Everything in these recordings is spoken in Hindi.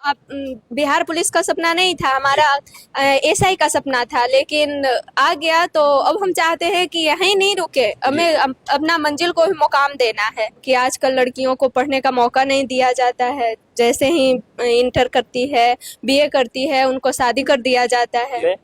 बिहार पुलिस का सपना नहीं था, हमारा एसआई का सपना था, लेकिन आ गया तो अब हम चाहते हैं कि यहीं नहीं रुके, हमें अपना मंजिल को भी मुकाम देना है कि आजकल लड़कियों को पढ़ने का मौका नहीं दिया जाता है। जैसे ही इंटर करती है, बीए करती है, उनको शादी कर दिया जाता है।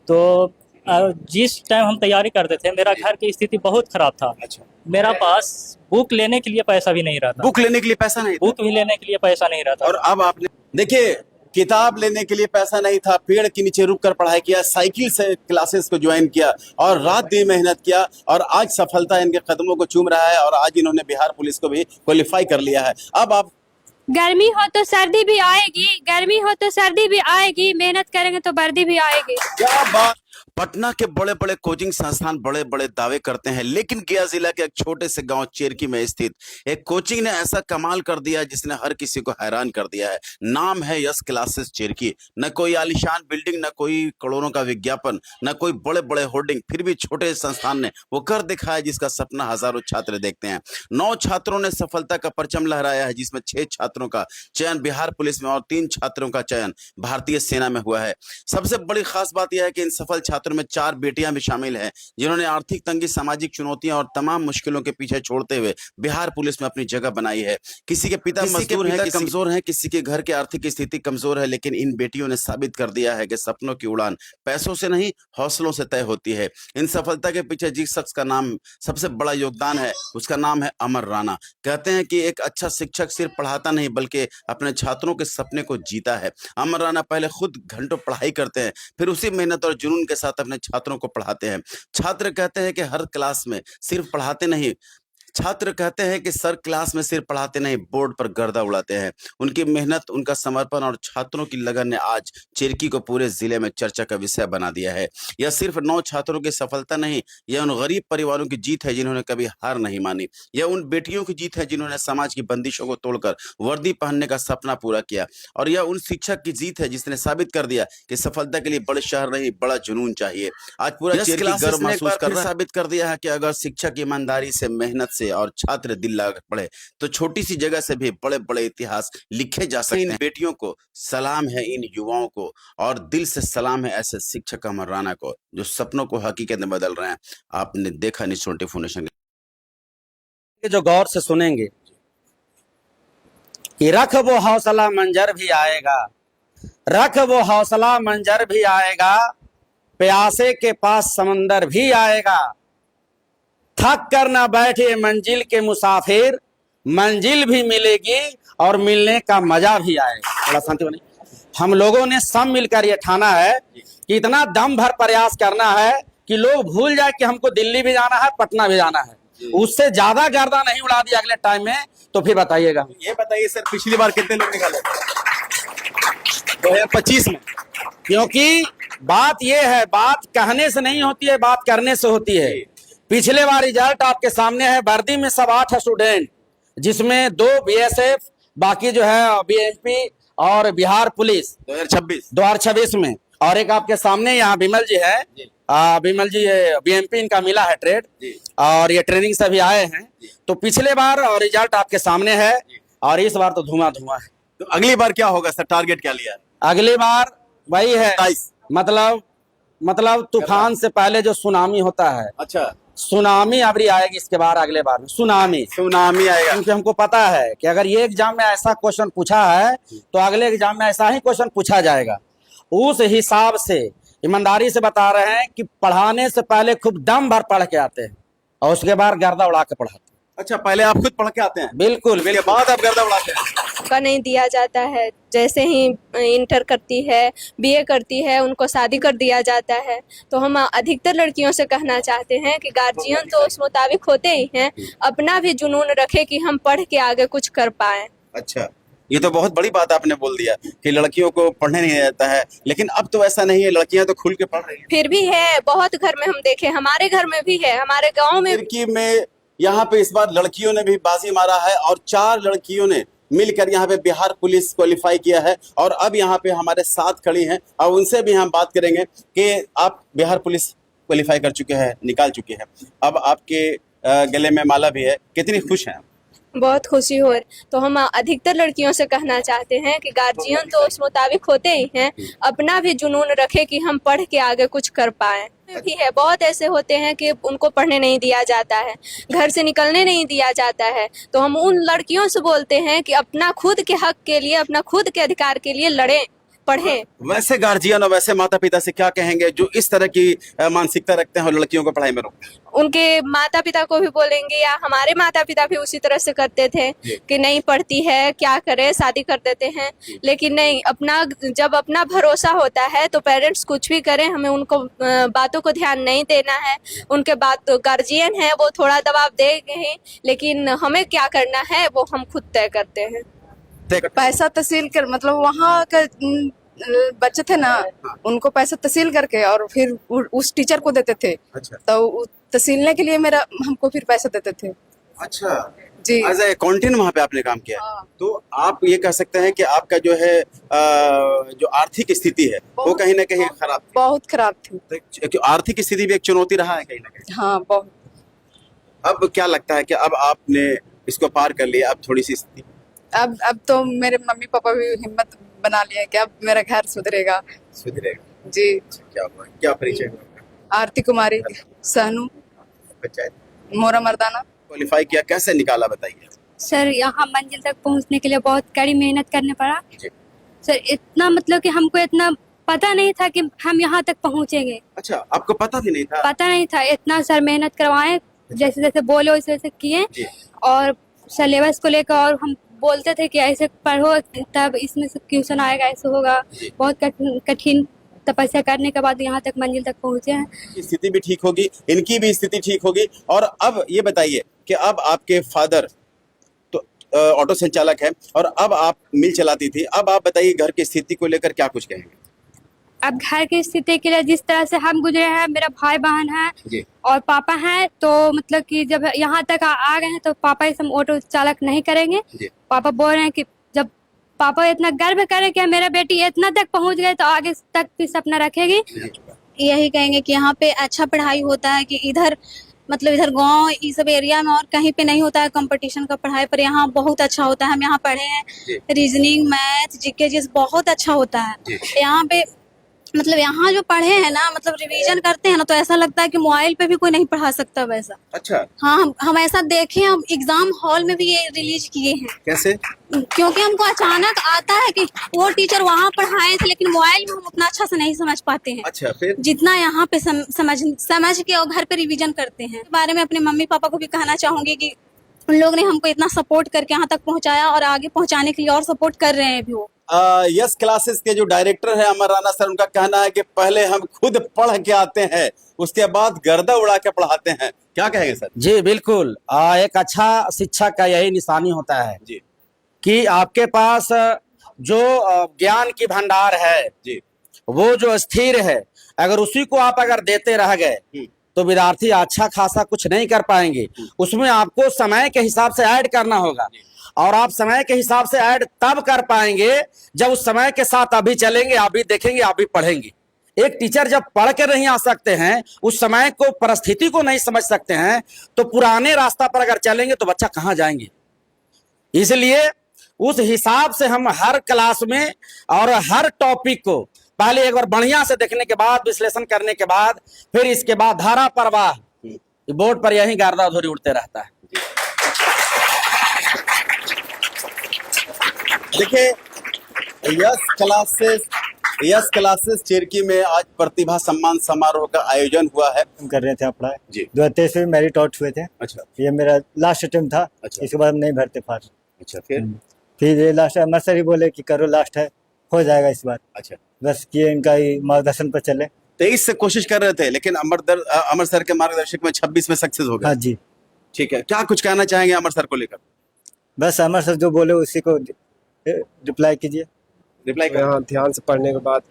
तो जिस टाइम हम तैयारी करते थे मेरा घर की स्थिति बहुत खराब था। अच्छा, मेरा पास बुक लेने के लिए पैसा भी नहीं रहता। बुक लेने के लिए पैसा नहीं था। बुक भी लेने के लिए पैसा नहीं रहता। और अब आपने देखिए, किताब लेने के लिए पैसा नहीं था, पेड़ के नीचे रुक कर पढ़ाई किया, साइकिल से क्लासेस को ज्वाइन किया और रात दिन मेहनत किया और आज सफलता इनके कदमों को चूम रहा है और आज इन्होंने बिहार पुलिस को भी क्वालिफाई कर लिया है। अब आप गर्मी हो तो सर्दी भी आएगी, गर्मी हो तो सर्दी भी आएगी, मेहनत करेंगे तो वर्दी भी आएगी। क्या बात। पटना के बड़े बड़े कोचिंग संस्थान बड़े बड़े दावे करते हैं, लेकिन गया जिला के एक छोटे से गांव चेरकी में स्थित एक कोचिंग ने ऐसा कमाल कर दिया जिसने हर किसी को हैरान कर दिया है। नाम है यस क्लासेस चेरकी। न कोई आलीशान बिल्डिंग, न कोई करोड़ों का विज्ञापन, न कोई बड़े बड़े होर्डिंग, फिर भी छोटे संस्थान ने वो कर दिखाया जिसका सपना हजारों छात्र देखते हैं। 9 छात्रों ने सफलता का परचम लहराया है, जिसमें 6 छात्रों का चयन बिहार पुलिस में और 3 छात्रों का चयन भारतीय सेना में हुआ है। सबसे बड़ी खास बात यह है कि इन सफल छात्रों में 4 बेटियां भी शामिल हैं, जिन्होंने आर्थिक तंगी, सामाजिक चुनौतियां और तमाम मुश्किलों के पीछे छोड़ते हुए बिहार पुलिस में अपनी जगह बनाई है। किसी के पिता मजदूर हैं, कमजोर हैं, किसी के घर की आर्थिक स्थिति कमजोर है, लेकिन इन बेटियों ने साबित कर दिया है कि सपनों की उड़ान पैसों से नहीं, हौसलों से तय होती है। इन सफलता के पीछे जिस शख्स का नाम सबसे बड़ा योगदान है, उसका नाम है अमर राणा। कहते हैं कि एक अच्छा शिक्षक सिर्फ पढ़ाता नहीं बल्कि अपने छात्रों के सपने को जीता है। अमर राणा पहले खुद घंटों पढ़ाई करते हैं, फिर उसी मेहनत और जुनून के साथ अपने छात्रों को पढ़ाते हैं। छात्र कहते हैं कि हर क्लास में सिर्फ पढ़ाते नहीं, छात्र कहते हैं कि सर क्लास में सिर्फ पढ़ाते नहीं, बोर्ड पर गर्दा उड़ाते हैं। उनकी मेहनत, उनका समर्पण और छात्रों की लगन ने आज चेरकी को पूरे जिले में चर्चा का विषय बना दिया है। यह सिर्फ 9 छात्रों की सफलता नहीं, यह उन गरीब परिवारों की जीत है जिन्होंने कभी हार नहीं मानी। यह उन बेटियों की जीत है जिन्होंने समाज की बंदिशों को तोड़कर वर्दी पहनने का सपना पूरा किया। और यह उन शिक्षक की जीत है जिसने साबित कर दिया कि सफलता के लिए बड़े शहर नहीं, बड़ा जुनून चाहिए। आज पूरा चेरकी गर्व महसूस कर रहा है, साबित कर दिया है कि अगर शिक्षक ईमानदारी से, मेहनत से और छात्र दिल लगा पढ़े तो छोटी सी जगह से भी बड़े बड़े इतिहास लिखे जा सकते हैं। इन बेटियों को सलाम है, इन युवाओं को, और दिल से सलाम है ऐसे शिक्षक अमर राणा को जो सपनों को हकीकत में बदल रहे हैं। आपने देखा न्यूज़ 24 नेशन जो गौर से सुनेंगे कि रख वो हौसला मंजर भी आएगा, रख वो हौसला मंजर भी आएगा, प्यासे के पास समंदर भी आएगा, थक कर ना बैठे मंजिल के मुसाफिर, मंजिल भी मिलेगी और मिलने का मजा भी आएगा। बड़ा शांति बने। हम लोगों ने सब मिलकर ये ठाना है कि इतना दम भर प्रयास करना है कि लोग भूल जाए कि हमको दिल्ली भी जाना है, पटना भी जाना है। उससे ज्यादा गर्दा नहीं उड़ा दिया अगले टाइम में तो फिर बताइएगा। ये बताइए सर, पिछली बार कितने लोग निकाले 2025 में? क्योंकि बात ये है, बात कहने से नहीं होती है, बात करने से होती है। पिछले बार रिजल्ट आपके सामने है, वर्दी में सब 8 स्टूडेंट, जिसमें 2 बीएसएफ, बाकी जो है बीएमपी और बिहार पुलिस 2026 में, और एक आपके सामने यहाँ विमल जी है, विमल जी बीएमपी इनका मिला है ट्रेड, और ये ट्रेनिंग से भी आए हैं। तो पिछले बार और रिजल्ट आपके सामने है और इस बार तो धुआं धुआं है। तो अगली बार क्या होगा सर, टारगेट क्या लिया है? अगली बार वही है, मतलब तूफान से पहले जो सुनामी होता है, अच्छा, सुनामी अबरी आएगी इसके बाद, अगले बार में सुनामी आएगा। क्योंकि हमको पता है कि अगर ये एग्जाम में ऐसा क्वेश्चन पूछा है तो अगले एग्जाम में ऐसा ही क्वेश्चन पूछा जाएगा। उस हिसाब से ईमानदारी से बता रहे हैं कि पढ़ाने से पहले खूब दम भर पढ़ के आते हैं और उसके बाद गर्दा उड़ा के पढ़ाते हैं। अच्छा, पहले आप खुद पढ़ के आते हैं? बिल्कुल, उसके बाद आप गर्दा उड़ाते हैं? का नहीं दिया जाता है। जैसे ही इंटर करती है, बीए करती है, उनको शादी कर दिया जाता है। तो हम अधिकतर लड़कियों से कहना चाहते हैं कि गार्जियन तो उस मुताबिक होते ही हैं, अपना भी जुनून रखे कि हम पढ़ के आगे कुछ कर पाए। अच्छा, ये तो बहुत बड़ी बात आपने बोल दिया कि लड़कियों को पढ़ने नहीं आता है, लेकिन अब तो ऐसा नहीं है, लड़कियां तो खुल के पढ़ रही हैं। फिर भी है, बहुत घर में हम देखे, हमारे घर में भी है, हमारे गाँव में यहाँ पे इस बार लड़कियों ने भी बाजी मारा है और 4 लड़कियों ने मिलकर यहाँ पे बिहार पुलिस क्वालिफाई किया है। और अब यहाँ पे हमारे साथ खड़ी हैं और उनसे भी हम बात करेंगे कि आप बिहार पुलिस क्वालिफाई कर चुके हैं, निकाल चुके हैं, अब आपके गले में माला भी है, कितनी खुश हैं? बहुत खुशी हो रही। तो हम अधिकतर लड़कियों से कहना चाहते हैं कि गार्जियन तो उस मुताबिक होते ही हैं, अपना भी जुनून रखे कि हम पढ़ के आगे कुछ कर पाए। भी है, बहुत ऐसे होते हैं कि उनको पढ़ने नहीं दिया जाता है, घर से निकलने नहीं दिया जाता है। तो हम उन लड़कियों से बोलते हैं कि अपना खुद के हक के लिए, अपना खुद के अधिकार के लिए लड़ें, पढ़ें। वैसे गार्जियन और वैसे माता पिता से क्या कहेंगे जो इस तरह की मानसिकता रखते हैं और लड़कियों को पढ़ाई में रोकते हैं? उनके माता पिता को भी बोलेंगे, या हमारे माता पिता भी उसी तरह से करते थे कि नहीं पढ़ती है, क्या करे, शादी कर देते हैं। लेकिन नहीं, जब अपना भरोसा होता है तो पेरेंट्स कुछ भी करें, हमें उनको बातों को ध्यान नहीं देना है। उनके बात गार्जियन है, वो थोड़ा दबाव देंगे ही, लेकिन हमें क्या करना है वो हम खुद तय करते हैं। पैसा तहसील कर, मतलब वहाँ का बच्चे थे ना, उनको पैसा तहसील करके और फिर उस टीचर को देते थे। अच्छा। तो तहसीलने के लिए हमको फिर पैसा देते थे। अच्छा जी। एज ए अकाउंटेंट वहाँ पे आपने काम किया है। हाँ। तो आप ये कह सकते हैं कि आपका जो है जो आर्थिक स्थिति है वो कहीं ना कहीं खराब थी। बहुत खराब थी। तो आर्थिक स्थिति भी एक चुनौती रहा है कहीं ना कहीं। हाँ, बहुत। अब क्या लगता है कि अब आपने इसको पार कर लिया, अब थोड़ी सी स्थिति अब तो मेरे मम्मी पापा भी हिम्मत बना लिए कि अब मेरा घर सुधरेगा। सुधरेगा? जी। क्या हुआ, क्या परिचय हुआ आपका? आरती कुमारी, सहनू, पंचायत मोरा मर्दाना। क्वालिफाई किया, कैसे निकाला बताइए। सर यहाँ मंजिल तक पहुँचने के लिए बहुत कड़ी मेहनत करने पड़ा जी। सर। इतना मतलब कि हमको इतना पता नहीं था कि हम यहाँ तक पहुँचेंगे। अच्छा, आपको पता भी नहीं था? पता नहीं था। इतना सर मेहनत करवाए, जैसे जैसे बोले वैसे वैसे किए, और सिलेबस को लेकर, और हम बोलते थे कि ऐसे पढ़ो तब इसमें से क्वेश्चन आएगा, ऐसे होगा। बहुत कठिन तपस्या करने के बाद यहाँ तक मंजिल तक पहुँचे हैं। स्थिति भी ठीक होगी, इनकी भी स्थिति ठीक होगी। और अब ये बताइए कि अब आपके फादर तो ऑटो संचालक है और अब आप मिल चलाती थी, अब आप बताइए घर की स्थिति को लेकर क्या कुछ कहेंगे? अब घर की स्थिति के लिए जिस तरह से हम गुजरे हैं, मेरा भाई बहन है जी। और पापा हैं, तो मतलब कि जब यहाँ तक आ गए हैं तो पापा इस हम ऑटो चालक नहीं करेंगे। जी। पापा बोल रहे हैं कि जब पापा इतना गर्व करें कि मेरा बेटी इतना तक पहुँच गए तो आगे तक भी सपना रखेगी। यही कहेंगे कि यहाँ पे अच्छा पढ़ाई होता है, कि इधर मतलब इधर गांव इस सब एरिया में और कहीं पे नहीं होता है कंपटीशन का पढ़ाई, पर यहाँ बहुत अच्छा होता है। हम यहाँ पढ़े हैं, रीजनिंग, मैथ, जीके जिस बहुत अच्छा होता है यहाँ पे। मतलब यहाँ जो पढ़े हैं ना, मतलब रिवीजन करते हैं ना, तो ऐसा लगता है कि मोबाइल पे भी कोई नहीं पढ़ा सकता वैसा। अच्छा। हाँ, हम ऐसा देखे, हम एग्जाम हॉल में भी ये रिलीज किए हैं। कैसे? क्योंकि हमको अचानक आता है कि वो टीचर वहाँ पढ़ाए थे, लेकिन मोबाइल में हम उतना अच्छा से नहीं समझ पाते हैं। अच्छा, फिर जितना यहाँ पे समझ के और घर पे रिवीजन करते हैं। इस बारे में अपने मम्मी पापा को भी कहना चाहूंगी कि उन लोग ने हमको इतना सपोर्ट करके यहाँ तक पहुँचाया और आगे पहुँचाने के लिए और सपोर्ट कर रहे हैं भी वो। यस क्लासेस के जो डायरेक्टर है अमर राणा सर, उनका कहना है कि पहले हम खुद पढ़ के आते हैं, उसके बाद गर्दा उड़ा के पढ़ाते हैं। क्या कहेंगे सर? जी बिल्कुल। एक अच्छा शिक्षक का यही निशानी होता है जी कि आपके पास जो ज्ञान की भंडार है जी, वो जो स्थिर है, अगर उसी को आप अगर देते रह गए तो विद्यार्थी अच्छा खासा कुछ नहीं कर पाएंगे। उसमें आपको समय के हिसाब से ऐड करना होगा, और आप समय के हिसाब से ऐड तब कर पाएंगे जब उस समय के साथ अभी चलेंगे, आप भी देखेंगे, आप भी पढ़ेंगे। एक टीचर जब पढ़ के नहीं आ सकते हैं, उस समय को, परिस्थिति को नहीं समझ सकते हैं, तो पुराने रास्ता पर अगर चलेंगे तो बच्चा कहाँ जाएंगे। इसलिए उस हिसाब से हम हर क्लास में और हर टॉपिक को पहले एक बार बढ़िया से देखने के बाद, विश्लेषण करने के बाद, फिर इसके बाद धारा प्रवाह बोर्ड पर यही गर्दा धुरी उड़ते रहता है। देखिए, यस क्लासेस चिरकी में आज प्रतिभा सम्मान समारोह का आयोजन हुआ है। हम कर रहे थे अपना जी। 2023 में मेरिट आउट हुए थे। अच्छा। ये मेरा लास्ट अटेम्प्ट था। अच्छा। इसके बाद हम नहीं भरते फार्म। अच्छा, फिर ये लास्ट अमर सर ही बोले कि करो, लास्ट है, हो जाएगा इस बार। अच्छा, बस कि इनका ही मार्गदर्शन पर चले। 23 से कोशिश कर रहे थे, लेकिन अमर सर के मार्गदर्शक में 26 में सक्सेस हो गए। हाँ जी। ठीक है, क्या कुछ कहना चाहेंगे अमर सर को लेकर? बस अमर सर जो बोले उसी को रिप्लाई कीजिए। रिप्लाई करें। यहाँ ध्यान से पढ़ने के बाद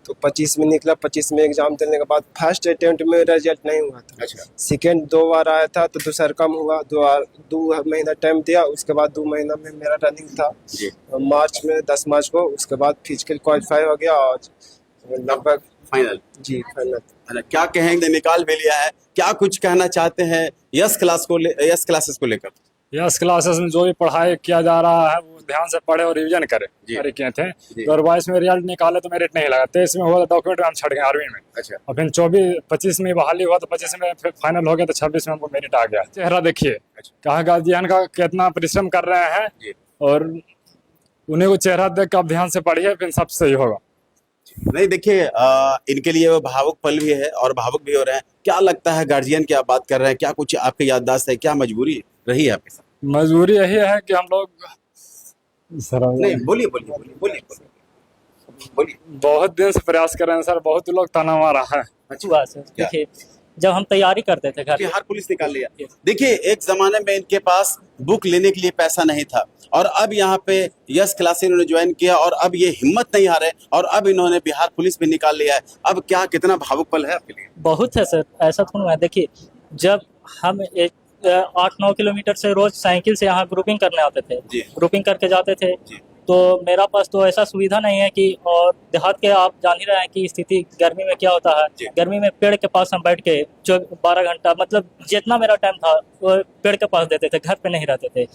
तो 25 में निकला। 25 में एग्जाम देने के बाद फर्स्ट अटेम्प्ट में रिजल्ट नहीं हुआ था। अच्छा। सेकेंड 2 बार आया था तो दूसरा कम हुआ। 2 महीना टाइम दिया, उसके बाद 2 महीना में मेरा रनिंग था जी। मार्च में 10 मार्च को। उसके बाद फिजिकल क्वालिफाई हो गया और लगभग फाइनल। जी फाइनल। क्या कहेंगे, निकाल भी लिया है, क्या कुछ कहना चाहते हैं यस क्लासेस को लेकर? यस क्लासेस में जो भी पढ़ाई किया जा रहा है वो ध्यान से पढ़े और रिवीजन करे। जी। अरे किए थे जी। 2022 में रिजल्ट निकाले तो मेरिट नहीं लगा, 23 में हुआ तो डॉक्यूमेंट हम छट गए 8वीं में। अच्छा और फिर 25 में बहाली हुआ तो 25 में फिर फाइनल हो गया तो 26 में हमको मेरिट आ गया। चेहरा देखिए कहाँ गार्जियन का कितना परिश्रम कर रहे हैं जी। और उन्हीं को चेहरा देख कर आप ध्यान से पढ़िए, फिर सब सही होगा। नहीं देखिए इनके लिए वो भावुक पल भी है और भावुक भी हो रहे हैं। क्या लगता है गार्जियन की आप बात कर रहे हैं, क्या कुछ आपकी याददाश्त है, क्या मजबूरी रही है आपके साथ? मजबूरी यही है कि हम लोग नहीं बोलिए बोलिए बोलिए बोलिए बोलिए। बहुत दिन से प्रयास कर रहे हैं सर, बहुत लोग ताना मारा है। हुआ सर। क्या? देखिए जब हम तैयारी करते थे घर बिहार पुलिस निकाल लिया। देखिए एक जमाने में इनके पास बुक लेने के लिए पैसा नहीं था और अब यहाँ पे यस क्लास इन्होंने ज्वाइन किया और अब ये हिम्मत नहीं हारे और अब इन्होंने बिहार पुलिस भी निकाल लिया है। अब क्या कितना भावुक पल है आपके लिए? बहुत है सर, ऐसा थोड़ा है। देखिए जब हम 8-9 किलोमीटर से रोज साइकिल से यहाँ ग्रुपिंग करने आते थे, जी। ग्रुपिंग करके जाते थे, जी। तो मेरा पास तो ऐसा सुविधा नहीं है कि, और देहात के आप जान ही रहे हैं कि स्थिति गर्मी में क्या होता है। जी। गर्मी में पेड़ के पास हम बैठ के जो 12 घंटा मतलब जितना मेरा टाइम था वो पेड़ के पास देते थे, घर पे नहीं रहते थे।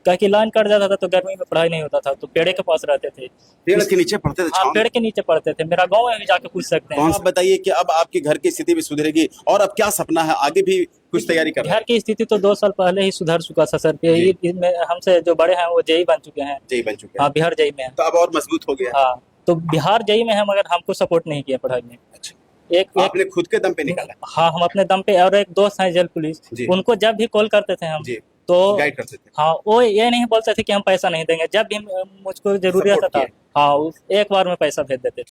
कहीं की लाइन कट जाता था तो गर्मी में पढ़ाई नहीं होता था, तो पेड़ के पास रहते थे। पेड़ के नीचे पढ़ते थे हाँ, छांव पेड़ में? के नीचे पढ़ते थे। मेरा गाँव में भी जाके पूछ सकते हैं। आप बताइए कि अब आपके घर की स्थिति भी सुधरेगी और अब क्या सपना है, आगे भी कुछ तैयारी कर रहे बिहार की स्थिति तो 2 साल पहले ही सुधर चुका था सर। हमसे जो बड़े हैं वो जेई बन चुके हैं। जय बन चुके हाँ, हैं बिहार जेई में है। तो अब और मजबूत हो गया। हाँ, तो बिहार जेई में है मगर हमको सपोर्ट नहीं किया पढ़ाई में। अच्छा। एक आपने खुद के दम पे निकाला? हाँ, हम अपने दम पे। और एक दोस्त हैं जेल पुलिस, जी। उनको जब भी कॉल करते थे हम जी। तो गाइड करते थे? हाँ, वो ये नहीं बोलते थे कि हम पैसा नहीं देंगे। जब भी मुझको जरूरत Support था किए। हाँ, एक बार में पैसा भेज देते थे।